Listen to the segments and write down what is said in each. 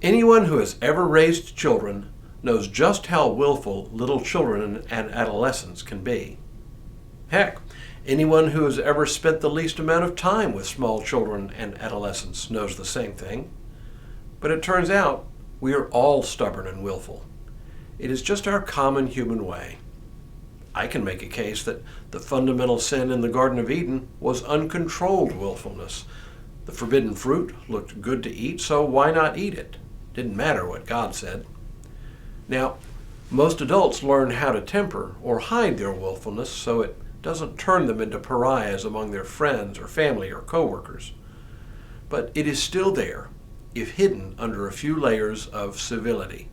Anyone who has ever raised children knows just how willful little children and adolescents can be. Heck, anyone who has ever spent the least amount of time with small children and adolescents knows the same thing. But it turns out we are all stubborn and willful. It is just our common human way. I can make a case that the fundamental sin in the Garden of Eden was uncontrolled willfulness. The forbidden fruit looked good to eat, so why not eat it? Didn't matter what God said. Now, most adults learn how to temper or hide their willfulness so it doesn't turn them into pariahs among their friends or family or coworkers. But it is still there, if hidden under a few layers of civility.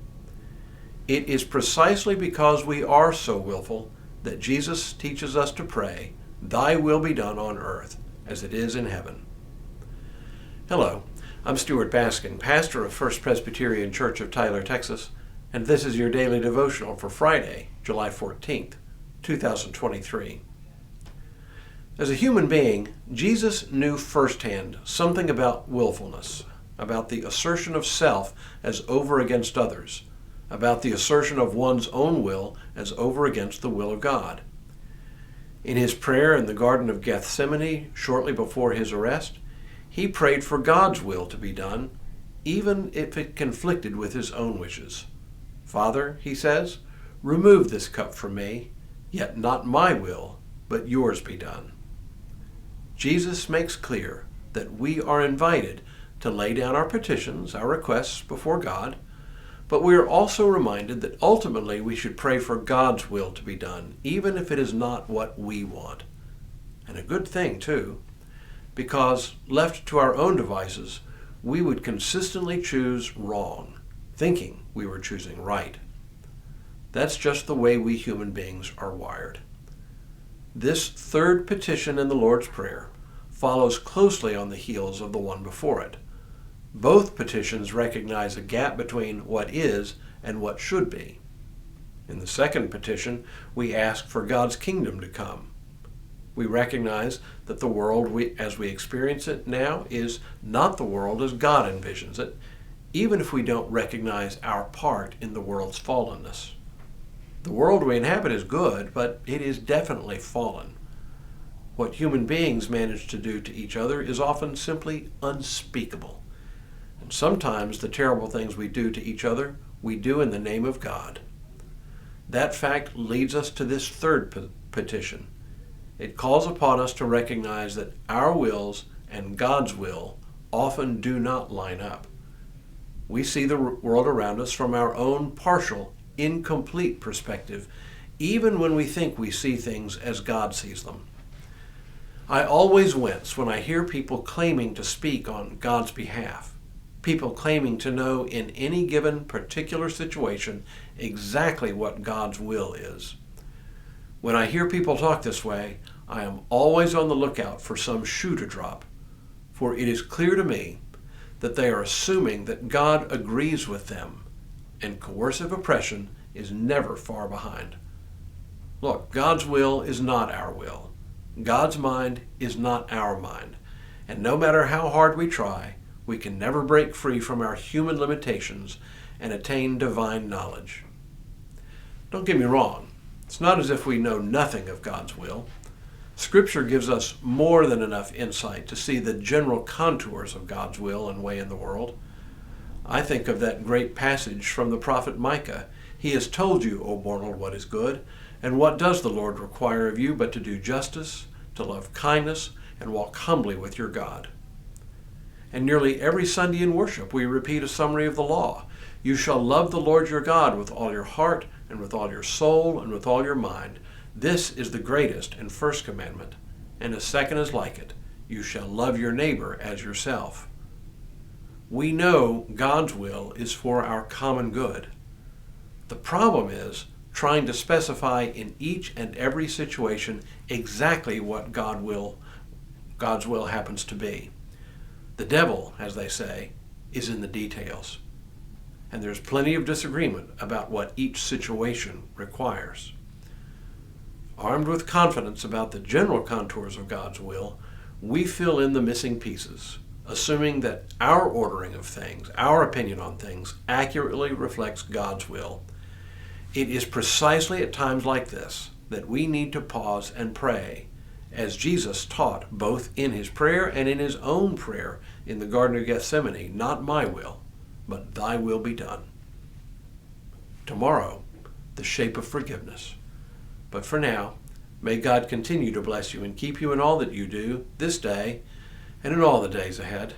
It is precisely because we are so willful that Jesus teaches us to pray, "Thy will be done on earth as it is in heaven." Hello, I'm Stuart Baskin, pastor of First Presbyterian Church of Tyler, Texas, and this is your daily devotional for Friday, July 14th, 2023. As a human being, Jesus knew firsthand something about willfulness, about the assertion of self as over against others, about the assertion of one's own will as over against the will of God. In his prayer in the Garden of Gethsemane shortly before his arrest, he prayed for God's will to be done, even if it conflicted with his own wishes. "Father," he says, "remove this cup from me, yet not my will, but yours be done." Jesus makes clear that we are invited to lay down our petitions, our requests before God, but we are also reminded that ultimately we should pray for God's will to be done, even if it is not what we want. And a good thing, too, because left to our own devices, we would consistently choose wrong, thinking we were choosing right. That's just the way we human beings are wired. This third petition in the Lord's Prayer follows closely on the heels of the one before it. Both petitions recognize a gap between what is and what should be. In the second petition, we ask for God's kingdom to come. We recognize that the world as we experience it now is not the world as God envisions it, even if we don't recognize our part in the world's fallenness. The world we inhabit is good, but it is definitely fallen. What human beings manage to do to each other is often simply unspeakable. And sometimes the terrible things we do to each other, we do in the name of God. That fact leads us to this third petition. It calls upon us to recognize that our wills and God's will often do not line up. We see the world around us from our own partial, incomplete perspective, even when we think we see things as God sees them. I always wince when I hear people claiming to speak on God's behalf, people claiming to know in any given particular situation exactly what God's will is. When I hear people talk this way, I am always on the lookout for some shoe to drop, for it is clear to me that they are assuming that God agrees with them, and coercive oppression is never far behind. Look, God's will is not our will. God's mind is not our mind, and no matter how hard we try, we can never break free from our human limitations and attain divine knowledge. Don't get me wrong. It's not as if we know nothing of God's will. Scripture gives us more than enough insight to see the general contours of God's will and way in the world. I think of that great passage from the prophet Micah. "He has told you, O mortal, what is good, and what does the Lord require of you but to do justice, to love kindness, and walk humbly with your God." And nearly every Sunday in worship we repeat a summary of the law. "You shall love the Lord your God with all your heart, and with all your soul, and with all your mind. This is the greatest and first commandment, and a second is like it. You shall love your neighbor as yourself." We know God's will is for our common good. The problem is trying to specify in each and every situation exactly what God's will happens to be. The devil, as they say, is in the details. And there's plenty of disagreement about what each situation requires. Armed with confidence about the general contours of God's will, we fill in the missing pieces, assuming that our ordering of things, our opinion on things, accurately reflects God's will. It is precisely at times like this that we need to pause and pray, as Jesus taught both in his prayer and in his own prayer in the Garden of Gethsemane, not my will, but thy will be done. Tomorrow, the shape of forgiveness. But for now, may God continue to bless you and keep you in all that you do this day and in all the days ahead.